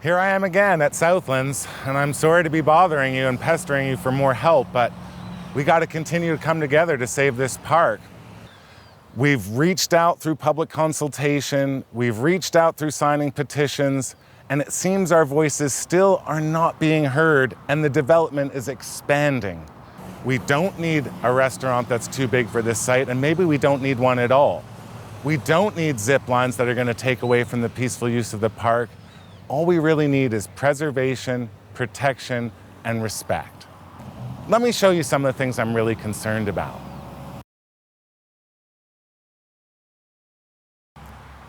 Here I am again at Southlands, and I'm sorry to be bothering you and pestering you for more help, but we got to continue to come together to save this park. We've reached out through public consultation, we've reached out through signing petitions, and it seems our voices still are not being heard, and the development is expanding. We don't need a restaurant that's too big for this site, and maybe we don't need one at all. We don't need zip lines that are going to take away from the peaceful use of the park. All we really need is preservation, protection, and respect. Let me show you some of the things I'm really concerned about.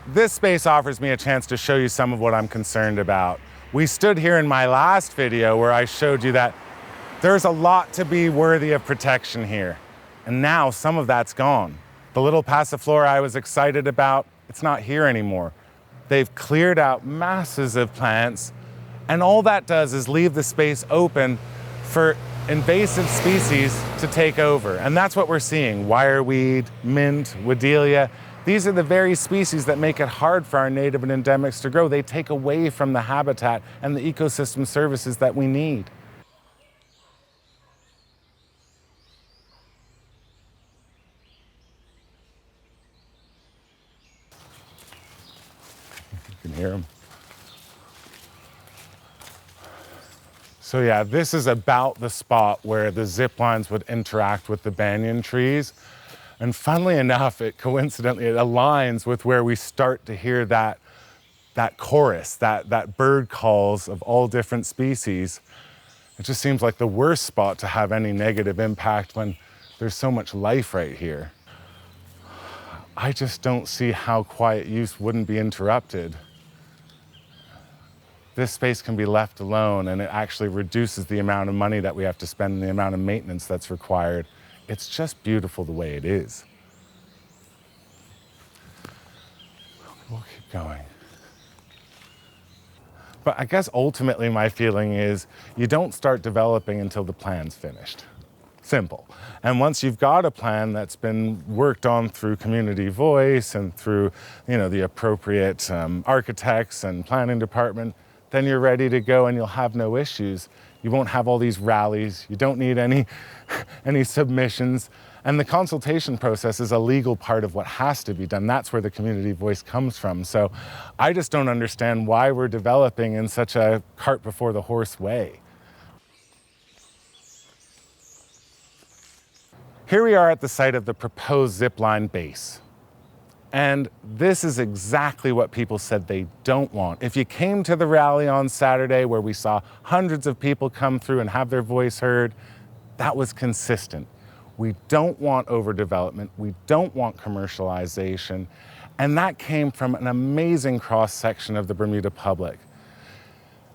This space offers me a chance to show you some of what I'm concerned about. We stood here in my last video where I showed you that there's a lot to be worthy of protection here. And now some of that's gone. The little passiflora I was excited about, it's not here anymore. They've cleared out masses of plants, and all that does is leave the space open for invasive species to take over. And that's what we're seeing. Wireweed, mint, woodillia. These are the very species that make it hard for our native and endemics to grow. They take away from the habitat and the ecosystem services that we need. You can hear them. So yeah, this is about the spot where the zip lines would interact with the banyan trees. And funnily enough, coincidentally, it aligns with where we start to hear that chorus, that bird calls of all different species. It just seems like the worst spot to have any negative impact when there's so much life right here. I just don't see how quiet use wouldn't be interrupted. This space can be left alone, and it actually reduces the amount of money that we have to spend and the amount of maintenance that's required. It's just beautiful the way it is. We'll keep going. But I guess ultimately my feeling is you don't start developing until the plan's finished. Simple. And once you've got a plan that's been worked on through community voice and through, the appropriate architects and planning department, then you're ready to go and you'll have no issues. You won't have all these rallies. You don't need any submissions. And the consultation process is a legal part of what has to be done. That's where the community voice comes from. So I just don't understand why we're developing in such a cart before the horse way. Here we are at the site of the proposed zipline base. And this is exactly what people said they don't want. If you came to the rally on Saturday where we saw hundreds of people come through and have their voice heard, that was consistent. We don't want overdevelopment. We don't want commercialization. And that came from an amazing cross-section of the Bermuda public.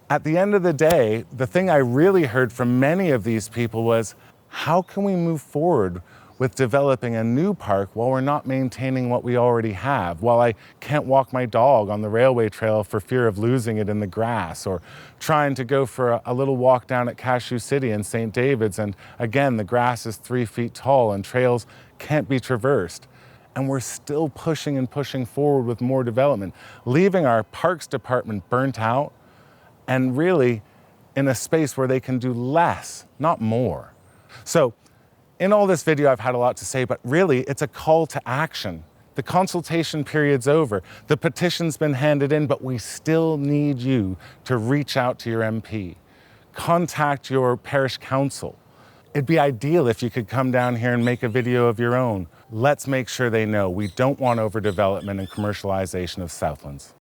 At the end of the day, the thing I really heard from many of these people was, how can we move forward with developing a new park while we're not maintaining what we already have, while I can't walk my dog on the railway trail for fear of losing it in the grass, or trying to go for a little walk down at Cashew City in St. David's, and again, the grass is 3 feet tall and trails can't be traversed. And we're still pushing and pushing forward with more development, leaving our parks department burnt out and really in a space where they can do less, not more. So in all this video, I've had a lot to say, but really it's a call to action. The consultation period's over. The petition's been handed in, but we still need you to reach out to your MP. Contact your parish council. It'd be ideal if you could come down here and make a video of your own. Let's make sure they know we don't want overdevelopment and commercialization of Southlands.